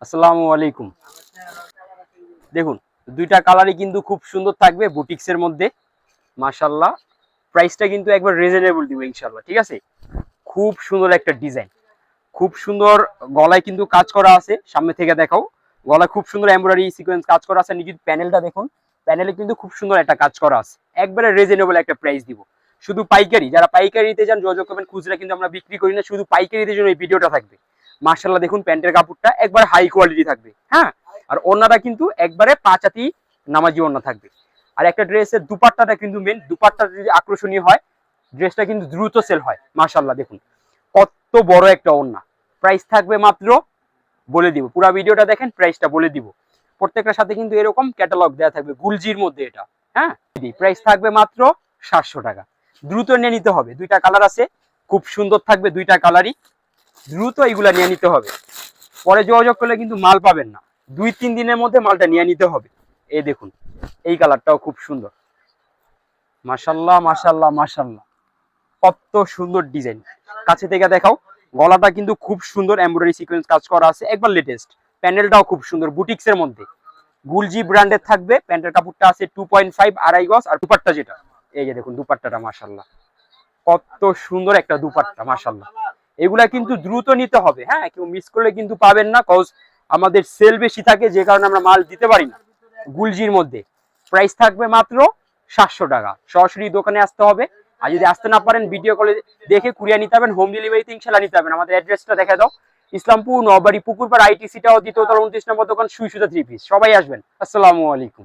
আসসালামু আলাইকুম। দেখুন দুইটা কালারই কিন্তু খুব সুন্দর থাকবে বুটিক্সের মধ্যে, মাশাআল্লাহ। প্রাইসটা কিন্তু একবার রিজনেবল দিব ইনশাআল্লাহ, ঠিক আছে। খুব সুন্দর একটা ডিজাইন, খুব সুন্দর। গলায় কিন্তু কাজ করা আছে, সামনে থেকে দেখাও। গলায় খুব সুন্দর এমব্রয়ডারি সিকোয়েন্স কাজ করা আছে। নিজের প্যানেলটা দেখুন, প্যানেলে কিন্তু খুব সুন্দর একটা কাজ করা আছে। একবারে রিজনেবল একটা প্রাইস দিব। শুধু পাইকারি, যারা পাইকারি নিতে চান যোগাযোগ করবেন। খুচরা কিন্তু আমরা বিক্রি করি না, শুধু পাইকারিদের জন্য এই ভিডিওটা থাকবে। মাশাআল্লাহ দেখুন প্যান্টের কাপড়টা একবার হাই কোয়ালিটি থাকবে, হ্যাঁ। আর ওন্নাটা কিন্তু একবারে 5 হাতি নামাজি ওন্না থাকবে। আর একটা ড্রেসের দুপাট্টাটা কিন্তু মেন, দুপাট্টা যদি আকর্ষণীয় হয় ড্রেসটা কিন্তু দ্রুত সেল হয়। মাশাআল্লাহ দেখুন কত বড় একটা ওন্না। প্রাইস থাকবে মাত্র, বলে দিব, পুরো ভিডিওটা দেখেন, প্রাইসটা বলে দিব। প্রত্যেকটার সাথে কিন্তু এরকম ক্যাটালগ দেওয়া থাকবে, গুলজির মধ্যে এটা, হ্যাঁ। প্রাইস থাকবে মাত্র 700 টাকা। দ্রুত নিয়ে নিতে হবে, দুইটা কালার আছে, খুব সুন্দর থাকবে দুইটা কালারই। দ্রুত এগুলা নিয়ে নিতে হবে, পরে যোগাযোগ করলে কিন্তু মাল পাবেন না। 2-3 দিনের মধ্যে মালটা নিয়ে নিতে হবে। এই দেখুন এই কালারটাও খুব সুন্দর, মাশাআল্লাহ মাশাআল্লাহ মাশাআল্লাহ। কত সুন্দর ডিজাইন, কাছে থেকে দেখাও। গলাটা কিন্তু খুব সুন্দর এমব্রয়ডারি সিকোয়েন্স কাজ করা আছে, একবার লেটেস্ট। প্যানেলটাও খুব সুন্দর, বুটিক্সের মধ্যে গুলজি ব্র্যান্ডের থাকবে। প্যান্টের কাপড়টা আছে 2.5 আড়াই গজ। আর দুপাট্টা যেটা, এই যে দেখুন দুপাট্টাটা মাশাআল্লাহ, কত সুন্দর একটা দুপাট্টা মাশাআল্লাহ। এগুলা কিন্তু দ্রুত নিতে হবে, হ্যাঁ। কেউ মিস করলে কিন্তু পাবেন না, কজ আমাদের সেল বেশি থাকে, যে কারণে আমরা মাল দিতে পারি না। গুলজির মধ্যে প্রাইস থাকবে মাত্র 700 টাকা। সরাসরি দোকানে আসতে হবে। আর যদি আসতে না পারেন ভিডিও কলে দেখে কুরিয়ার নিতে পারবেন, হোম ডেলিভারিতে ইনশাআল্লাহ নিতে পারবেন। আমাদের অ্যাড্রেসটা দেখে দাও, ইসলামপুর নবাড়ি পুকুরপাড় আইটিসিটাও 2 তলা 29 নম্বর দোকান, সুই সুতা 3 পিস। সবাই আসবেন। আসসালামু আলাইকুম।